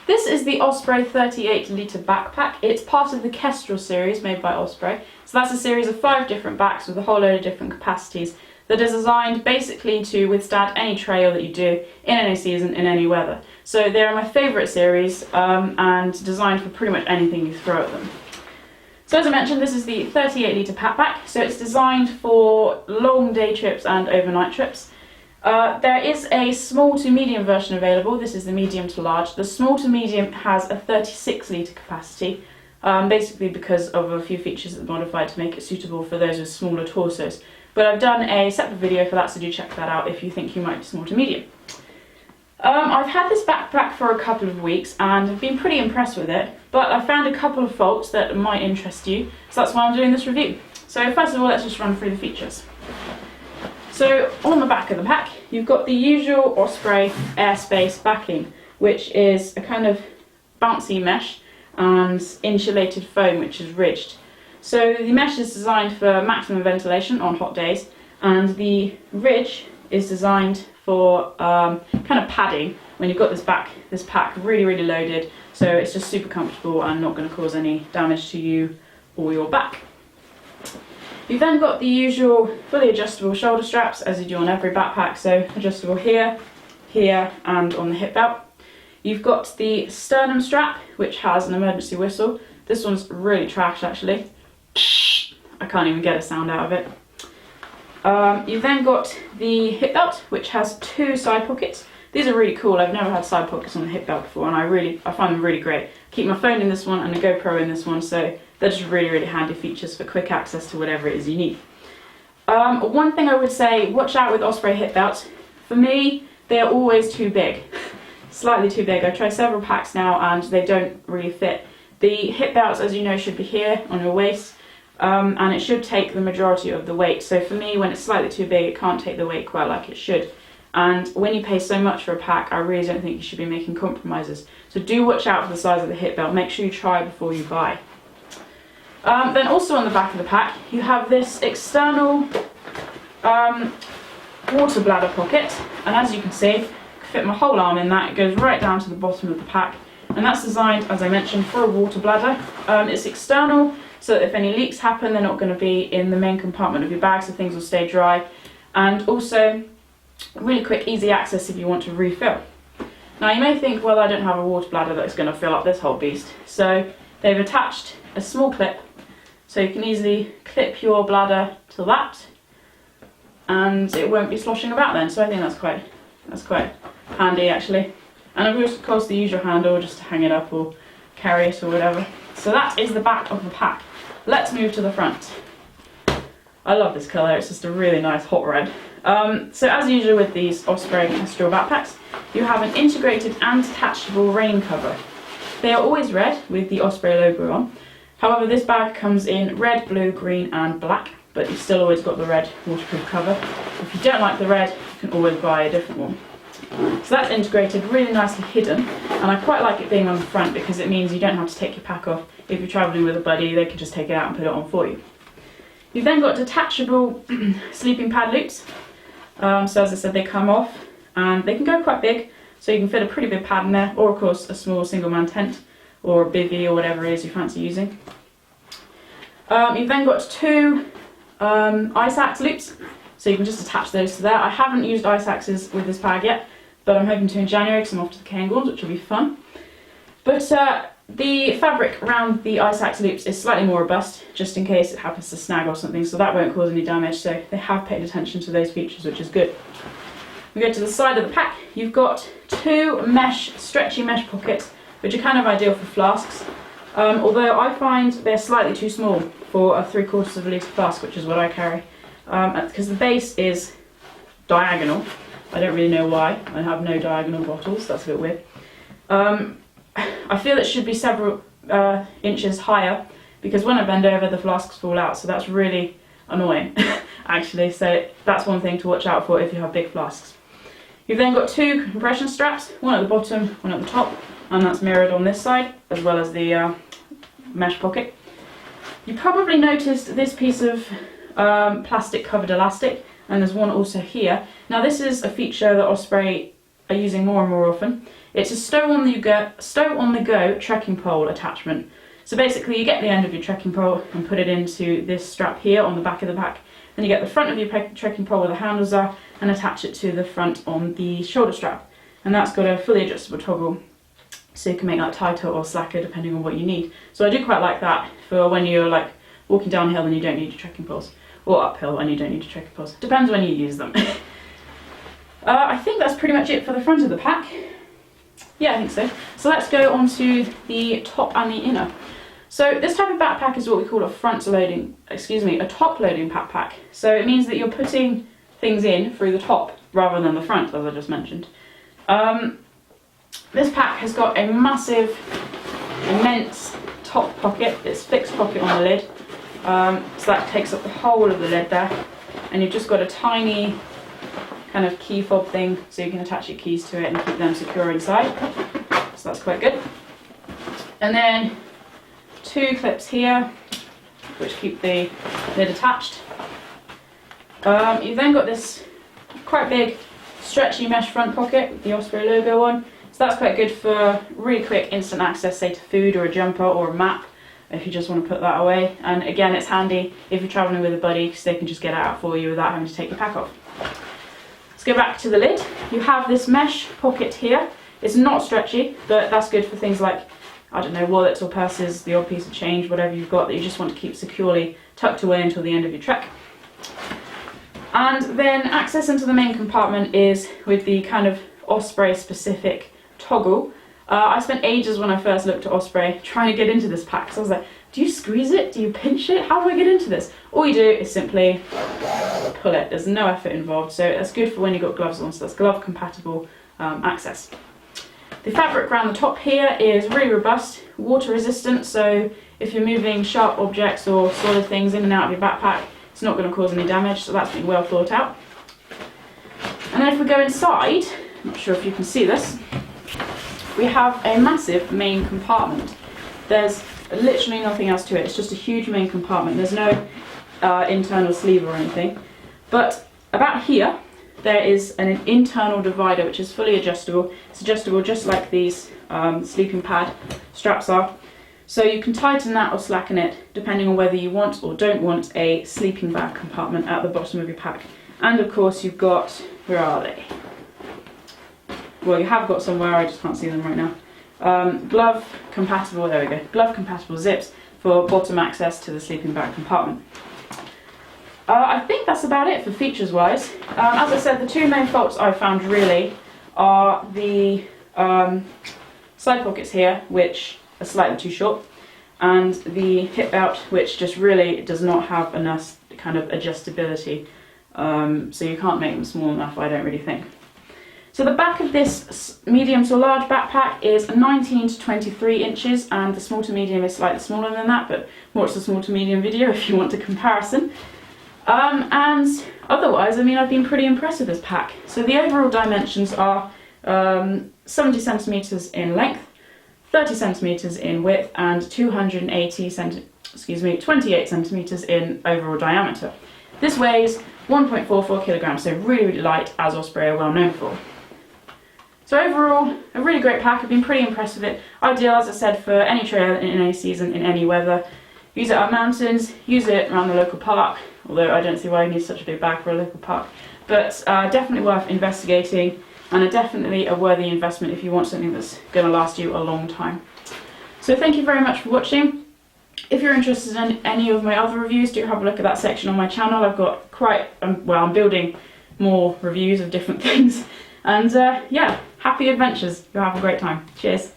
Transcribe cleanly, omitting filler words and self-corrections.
This is the Osprey 38-litre backpack. It's part of the Kestrel series made by Osprey. So that's a series of 5 different backs with a whole load of different capacities that are designed basically to withstand any trail that you do in any season, in any weather. So they're my favourite series and designed for pretty much anything you throw at them. So as I mentioned, this is the 38-litre backpack, so it's designed for long day trips and overnight trips. There is a small to medium version available. This is the medium to large. The small to medium has a 36-litre capacity, basically because of a few features that are modified to make it suitable for those with smaller torsos. But I've done a separate video for that, so do check that out if you think you might be small to medium. I've had this backpack for a couple of weeks and I've been pretty impressed with it, but I found a couple of faults that might interest you, so that's why I'm doing this review. So first of all, let's just run through the features. So on the back of the pack, you've got the usual Osprey airspace backing, which is a kind of bouncy mesh and insulated foam which is ridged. So the mesh is designed for maximum ventilation on hot days, and the ridge is designed for kind of padding when you've got this pack really loaded, so it's just super comfortable and not going to cause any damage to you or your back. You've then got the usual fully adjustable shoulder straps as you do on every backpack, so adjustable here, here and on the hip belt. You've got the sternum strap which has an emergency whistle. This one's really trash actually. I can't even get a sound out of it. You've then got the hip belt which has 2 side pockets. These are really cool. I've never had side pockets on the hip belt before and I find them really great. Keep my phone in this one and a GoPro in this one, so they're just really handy features for quick access to whatever it is you need. One thing I would say, watch out with Osprey hip belts. For me, they are always too big. Slightly too big. I've tried several packs now and they don't really fit. The hip belts, as you know, should be here on your waist, and it should take the majority of the weight. So for me, when it's slightly too big, it can't take the weight quite like it should. And when you pay so much for a pack, I really don't think you should be making compromises. So do watch out for the size of the hip belt. Make sure you try before you buy. Then also on the back of the pack, you have this external water bladder pocket, and as you can see, I can fit my whole arm in that. It goes right down to the bottom of the pack, and that's designed, as I mentioned, for a water bladder. It's external, so that if any leaks happen, they're not going to be in the main compartment of your bag, so things will stay dry, and also really quick, easy access if you want to refill. Now you may think, well, I don't have a water bladder that's going to fill up this whole beast, so they've attached a small clip, so you can easily clip your bladder to that, and it won't be sloshing about then. So I think that's quite handy actually. And of course the usual handle just to hang it up or carry it or whatever. So that is the back of the pack. Let's move to the front. I love this colour, it's just a really nice hot red. So as usual with these Osprey Kestrel backpacks, you have an integrated and detachable rain cover. They are always red with the Osprey logo on. However, this bag comes in red, blue, green and black, but you've still always got the red waterproof cover. If you don't like the red, you can always buy a different one. So that's integrated, really nicely hidden, and I quite like it being on the front because it means you don't have to take your pack off. If you're travelling with a buddy, they can just take it out and put it on for you. You've then got detachable sleeping pad loops. So as I said, they come off and they can go quite big, so you can fit a pretty big pad in there, or of course a small single man tent or a bivvy or whatever it is you fancy using. You've then got 2 ice axe loops, so you can just attach those to there. I haven't used ice axes with this bag yet, but I'm hoping to in January because I'm off to the Cairngorms, which will be fun. But the fabric around the ice axe loops is slightly more robust, just in case it happens to snag or something, so that won't cause any damage, so they have paid attention to those features, which is good. We go to the side of the pack, you've got 2 stretchy mesh pockets, which are kind of ideal for flasks, although I find they're slightly too small for a 3/4 of a litre flask, which is what I carry, because the base is diagonal. I don't really know why, I have no diagonal bottles, that's a bit weird. I feel it should be several inches higher, because when I bend over the flasks fall out, so that's really annoying actually, so that's one thing to watch out for if you have big flasks. You've then got 2 compression straps, one at the bottom, one at the top, and that's mirrored on this side, as well as the mesh pocket. You probably noticed this piece of plastic covered elastic, and there's one also here. Now this is a feature that Osprey are using more and more often. It's a Stow on the go trekking pole attachment. So basically you get the end of your trekking pole and put it into this strap here on the back of the pack. Then you get the front of your trekking pole where the handles are and attach it to the front on the shoulder strap. And that's got a fully adjustable toggle, so you can make that tighter or slacker depending on what you need. So I do quite like that for when you're like walking downhill and you don't need your trekking poles, or uphill and you don't need your trekking poles. Depends when you use them. I think that's pretty much it for the front of the pack. Yeah, I think so. So let's go on to the top and the inner. So this type of backpack is what we call a top loading backpack. So it means that you're putting things in through the top rather than the front, as I just mentioned. This pack has got a massive, immense top pocket. It's fixed pocket on the lid. So that takes up the whole of the lid there. And you've just got a tiny kind of key fob thing so you can attach your keys to it and keep them secure inside. So that's quite good. And then 2 clips here which keep the lid attached. You've then got this quite big stretchy mesh front pocket with the Osprey logo on. So that's quite good for really quick instant access, say to food or a jumper or a map, if you just want to put that away. And again, it's handy if you're travelling with a buddy because they can just get it out for you without having to take your pack off. Let's go back to the lid. You have this mesh pocket here. It's not stretchy, but that's good for things like, I don't know, wallets or purses, the odd piece of change, whatever you've got that you just want to keep securely tucked away until the end of your trek. And then access into the main compartment is with the kind of Osprey specific toggle. I spent ages when I first looked at Osprey trying to get into this pack, so I was like, do you squeeze it? Do you pinch it? How do I get into this? All you do is simply pull it. There's no effort involved, so that's good for when you've got gloves on, so that's glove compatible access. The fabric around the top here is really robust, water resistant, so if you're moving sharp objects or solid things in and out of your backpack, it's not going to cause any damage, so that's been well thought out. And then if we go inside, I'm not sure if you can see this, we have a massive main compartment. There's literally nothing else to it, it's just a huge main compartment. There's no internal sleeve or anything. But about here, there is an internal divider which is fully adjustable. It's adjustable just like these sleeping pad straps are. So you can tighten that or slacken it depending on whether you want or don't want a sleeping bag compartment at the bottom of your pack. And of course you've got, where are they? Well, you have got somewhere, I just can't see them right now. Glove compatible, there we go, glove compatible zips for bottom access to the sleeping bag compartment. I think that's about it for features wise. As I said, the 2 main faults I've found really are the side pockets here, which are slightly too short, and the hip belt, which just really does not have enough kind of adjustability. So you can't make them small enough, I don't really think. So the back of this medium to large backpack is 19 to 23 inches, and the small to medium is slightly smaller than that, but watch the small to medium video if you want a comparison. And otherwise, I mean, I've been pretty impressed with this pack. So the overall dimensions are 70 centimeters in length, 30 centimeters in width, and 28 centimeters in overall diameter. This weighs 1.44 kilograms, so really, really light, as Osprey are well known for. So overall, a really great pack. I've been pretty impressed with it. Ideal, as I said, for any trail in any season, in any weather. Use it up mountains, use it around the local park, although I don't see why you need such a big bag for a local park. But definitely worth investigating, and definitely a worthy investment if you want something that's going to last you a long time. So thank you very much for watching. If you're interested in any of my other reviews, do have a look at that section on my channel. I've got quite, well, I'm building more reviews of different things. And yeah, happy adventures. You'll have a great time. Cheers.